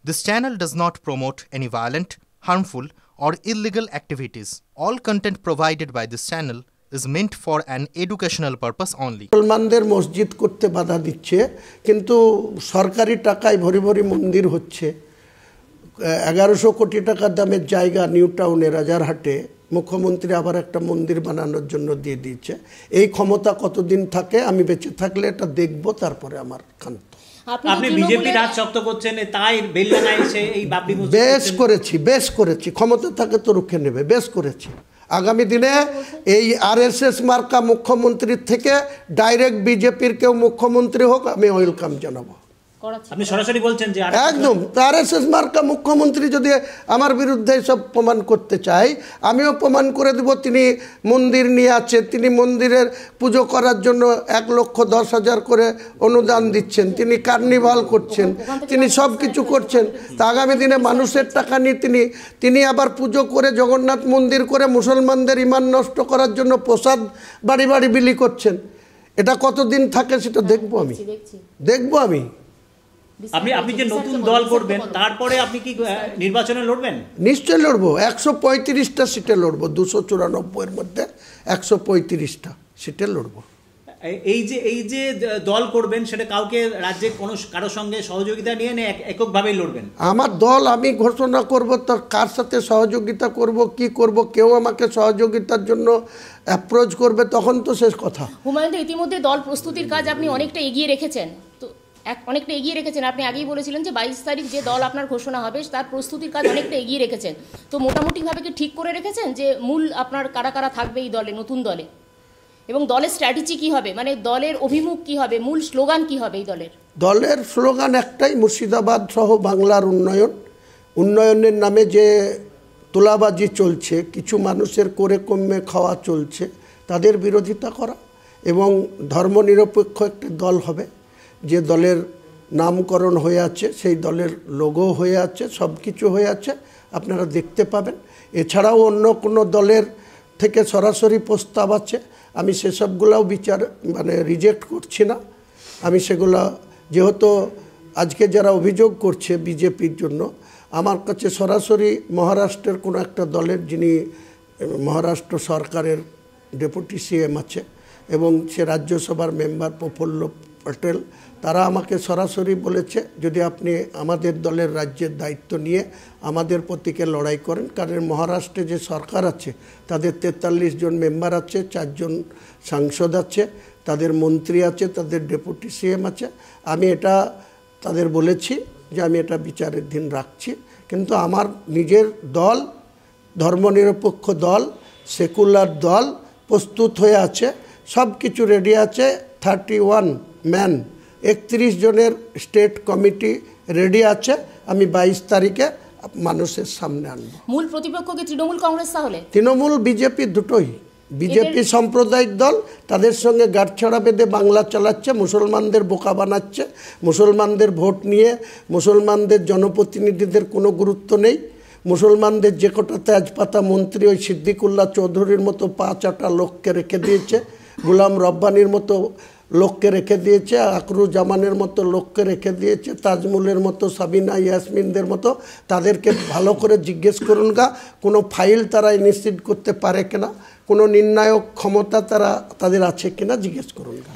This channel does not promote any violent, harmful, or illegal activities. All content provided by this channel is meant for an educational purpose only. মুসলমানদের মসজিদ করতে বাধা দিচ্ছে, কিন্তু সরকারি টাকায় ভরি ভরি মন্দির হচ্ছে। 1100 কোটি টাকার দামের জায়গা নিউ টাউনে রাজারহাটে মুখ্যমন্ত্রী আবার একটা মন্দির বানানোর জন্য দিয়ে দিয়েছে। এই ক্ষমতা কতদিন থাকে? আমি বেঁচে থাকলে এটা দেখব, তারপরে আমার ক্ষান্ত। আপনি বিজেপি রাজ শক্ত করছেন, তাই বেলডাঙায় এসে এই বাবরি মসজিদ বেশ করেছি। ক্ষমতা থাকে তো রুখে নেবে, বেশ করেছি। আগামী দিনে এই আরএসএস মার্কা মুখ্যমন্ত্রীর থেকে ডাইরেক্ট বিজেপির কেউ মুখ্যমন্ত্রী হোক, আমি ওয়েলকাম জানাবো। আপনি সরাসরি বলছেন যে একদম আরএসএস মার্কা মুখ্যমন্ত্রী যদি আমার বিরুদ্ধে সব প্রমাণ করতে চাই, আমিও প্রমাণ করে দেব তিনি মন্দির নিয়ে আছে, তিনি মন্দিরের পুজো করার জন্য 1,10,000 করে অনুদান দিচ্ছেন, তিনি কার্নিভাল করছেন, তিনি সব কিছু করছেন। তা আগামী দিনে মানুষের টাকা নিয়ে তিনি আবার পুজো করে জগন্নাথ মন্দির করে মুসলমানদের ঈমান নষ্ট করার জন্য প্রসাদ বাড়ি বাড়ি বিলি করছেন। এটা কতদিন থাকে সেটা দেখবো আমি। আপনি যে নতুন দল করবেন, তারপরে আপনি কি নির্বাচনে লড়বেন? নিশ্চয় লড়বো। 135টা সিটে লড়বো, 294 এর মধ্যে 135টা সিটে লড়বো। এই যে দল করবেন, সেটা কাউকে রাজ্যে কারো সঙ্গে সহযোগিতা নিয়ে এককভাবেই লড়বেন? আমার দল আমি ঘোষণা করব, তার কার সাথে সহযোগিতা করব, কি করব, কেউ আমাকে সহযোগিতার জন্য অ্যাপ্রোচ করবে, তখন তো শেষ কথা। হুমায়ুন, ইতিমধ্যে দল প্রস্তুতির কাজ আপনি অনেকটা এগিয়ে রেখেছেন, আপনি আগেই বলেছিলেন যে 22 তারিখ যে দল আপনার ঘোষণা হবে তার প্রস্তুতির কাজ অনেকটা এগিয়ে রেখেছেন। তো মোটামুটিভাবে কি ঠিক করে রেখেছেন যে মূল আপনার কারা কারা থাকবে এই দলে, নতুন দলে, এবং দলের স্ট্র্যাটেজি কি হবে, মানে দলের অভিমুখ কি হবে, মূল স্লোগান কি হবে এই দলের স্লোগান একটাই, মুর্শিদাবাদ সহ বাংলার উন্নয়নের নামে যে তোলাবাজি চলছে, কিছু মানুষের করে কমে খাওয়া চলছে, তাদের বিরোধিতা করা, এবং ধর্মনিরপেক্ষ একটি দল হবে, যে দলের নামকরণ হয়ে আছে, সেই দলের লোগো হয়ে আছে, সব কিছু হয়ে আছে, আপনারা দেখতে পাবেন। এছাড়াও অন্য কোনো দলের থেকে সরাসরি প্রস্তাব আছে, আমি সেসবগুলোও রিজেক্ট করছি না। আমি সেগুলো, যেহেতু আজকে যারা অভিযোগ করছে বিজেপির জন্য, আমার কাছে সরাসরি মহারাষ্ট্রের কোনো একটা দলের, যিনি মহারাষ্ট্র সরকারের ডেপুটি সিএম আছে এবং সে রাজ্যসভার মেম্বার প্রফুল্ল পটেল, তারা আমাকে সরাসরি বলেছে যদি আপনি আমাদের দলের রাজ্যের দায়িত্ব নিয়ে আমাদের প্রতীকে লড়াই করেন, কারণ মহারাষ্ট্রে যে সরকার আছে তাদের 43 জন মেম্বার আছে, 4 জন সাংসদ আছে, তাদের মন্ত্রী আছে, তাদের ডেপুটি সিএম আছে। আমি এটা তাদের বলেছি যে আমি এটা বিচারের দিন রাখছি, কিন্তু আমার নিজের দল, ধর্মনিরপেক্ষ দল, সেকুলার দল প্রস্তুত হয়ে আছে, সব কিছু রেডি আছে। 31 ম্যান 31 জনের স্টেট কমিটি রেডি আছে, আমি 22 তারিখে মানুষের সামনে আনবো। মূল প্রতিপক্ষ কি তৃণমূল কংগ্রেস? তাহলে তৃণমূল বিজেপি দুটোই, বিজেপি সাম্প্রদায়িক দল, তাদের সঙ্গে গাঁটছড়া বেঁধে বাংলা চালাচ্ছে, মুসলমানদের বোকা বানাচ্ছে, মুসলমানদের ভোট নিয়ে মুসলমানদের জনপ্রতিনিধিদের কোনো গুরুত্ব নেই। মুসলমানদের যে কটা তেজপাতা মন্ত্রী, ওই সিদ্দিকুল্লাহ চৌধুরীর মতো 5-8টা লোককে রেখে দিয়েছে, গুলাম রব্বানির মতো লোককে রেখে দিয়েছে, আকরুজ্জামানের মতো লোককে রেখে দিয়েছে, তাজমুলের মতো, সাবিনা ইয়াসমিনদের মতো। তাদেরকে ভালো করে জিজ্ঞেস করুন গা, কোনো ফাইল তারা ইনস্টিটিউট করতে পারে কিনা, কোনো নির্ণায়ক ক্ষমতা তাদের আছে কিনা, জিজ্ঞেস করুন গা।